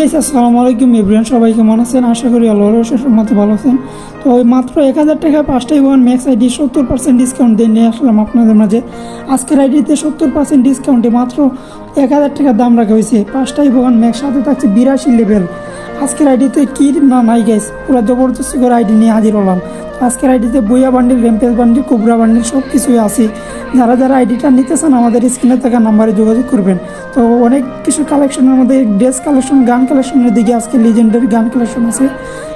আসসালামু আলাইকুম এভরিওয়ান, সবাই কেমন আছেন? আশা করি আল্লাহর রহমতে ভালো আছেন। তো ওই মাত্র 1000 টাকায় 5টা ইভন ম্যাক্স আইডি 70% ডিসকাউন্ট দিয়ে নিয়ে আসলাম আপনাদের মাঝে। আজকের আইডিতে 70% ডিসকাউন্টে মাত্র 1000 টাকার দাম রাখা হয়েছে। 5টা ইভন ম্যাক্স, সাথে থাকছে 82 লেভেল। আজকের আইডিতে কি না নাই গাইস, পুরো জবরদস্তি করে আইডি নিয়ে হাজির হলাম। আজকের আইডিতে বইয়া bundle, rampage bundle, cobra bundle সব কিছুই আছে। যারা যারা আইডিটা নিতে চান আমাদের স্ক্রিনে থাকা নাম্বারে যোগাযোগ করবেন। তো অনেক কিছু কালেকশনের মধ্যে ড্রেস কালেকশন, গান কালেকশনের দিকে আজকে লিজেন্ডারি গান কালেকশন আছে।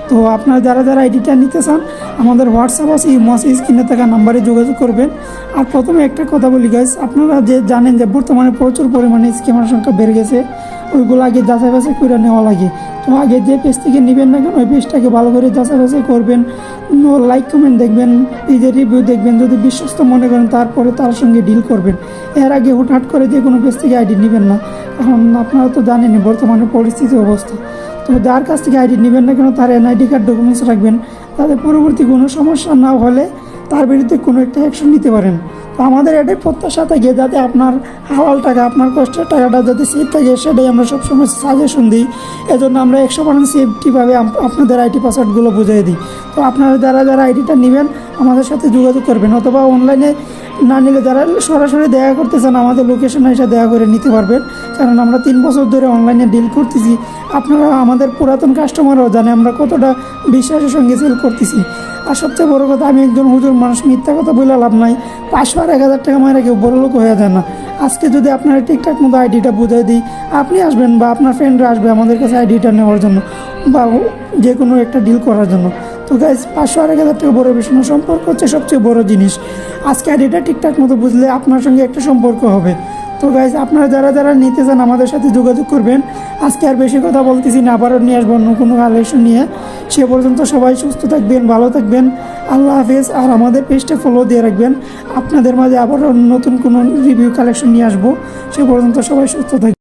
তো আপনারা যারা যারা আইডিটা নিতে চান আমাদের হোয়াটসঅ্যাপ আছে, ইমো আছে, স্ক্রিনে থাকা নাম্বারে যোগাযোগ করবেন। আর প্রথমে একটা কথা বলি গাইস, আপনারা যে জানেন যে বর্তমানে প্রচুর পরিমাণে স্ক্যামার সংখ্যা বেড়ে গেছে, ওইগুলো আগে যাচাই বাছাই করে নেওয়া লাগে। তো আগে যে পেজ থেকে নেবেন না কেন ওই পেজটাকে ভালো করে যাচাই বাছাই করবেন, লাইক কমেন্ট দেখবেন, পেজের রিভিউ দেখবেন। যদি বিশ্বস্ত মনে করেন তারপরে তার সঙ্গে ডিল করবেন। এর আগে হুটহাট করে যে কোনো পেজ থেকে আইডি নেবেন না, কারণ আপনারা তো জানেনই বর্তমানে পরিস্থিতি অবস্থা। তো যার কাছ থেকে আইডি নেবেন না কেন তার এনআইডি কার্ড ডকুমেন্টস রাখবেন, তাতে পরবর্তী কোনো সমস্যা না হলে তার বিরুদ্ধে কোনো একটা অ্যাকশন নিতে পারেন। তো আমাদের এটাই প্রত্যাশা থাকে যাতে আপনার হাওয়াল টাকা, আপনার কষ্টের টাকাটা যাতে সেফ থাকে, সেটাই আমরা সবসময় সাজেশন দিই। এজন্য আমরা 100% সেফটিভাবে আপনাদের আইডি পাসওয়ার্ডগুলো বুঝিয়ে দিই। তো আপনারা যারা যারা আইডিটা নেবেন আমাদের সাথে যোগাযোগ করবেন, অথবা অনলাইনে না নিলে যারা সরাসরি দেখা করতে চান আমাদের লোকেশনে এসে দেখা করে নিতে পারবেন। কারণ আমরা 3 বছর ধরে অনলাইনে ডিল করতেছি। আপনারা আমাদের পুরাতন কাস্টমারও জানে আমরা কতটা বিশ্বাসের সঙ্গে সেল করতেছি। আর সবচেয়ে বড় কথা, আমি একজন হুজুর মানুষ, মিথ্যা কথা বলে লাভ নাই। 500 আর 1000 টাকা মায়েরা কেউ বড় লোক হয়ে যায় না। আজকে যদি আপনারা ঠিকঠাক মতো আইডিটা বুঝিয়ে দিই, আপনি আসবেন বা আপনার ফ্রেন্ডরা আসবে আমাদের কাছে আইডিটা নেওয়ার জন্য বা যে কোনো একটা ডিল করার জন্য। তো গাইজ 500 আর 1000 টাকা বড় বিষয় না, সম্পর্ক হচ্ছে সবচেয়ে বড় জিনিস। আজকে আইডিটা ঠিকঠাক মতো বুঝলে আপনার সঙ্গে একটা সম্পর্ক হবে। তো গাইজ আপনারা যারা যারা নিতে চান আমাদের সাথে যোগাযোগ করবেন। আজকে আর বেশি কথা বলতেছি না, আবারও নিয়ে আসবো অন্য কোনো কালেকশন নিয়ে। সে পর্যন্ত সবাই সুস্থ থাকবেন, ভালো থাকবেন, আল্লাহ হাফেজ। আর আমাদের পেজটা ফলো দিয়ে রাখবেন, আপনাদের মাঝে আবারও নতুন কোনো রিভিউ কালেকশন নিয়ে আসবো। সে পর্যন্ত সবাই সুস্থ থাকবেন।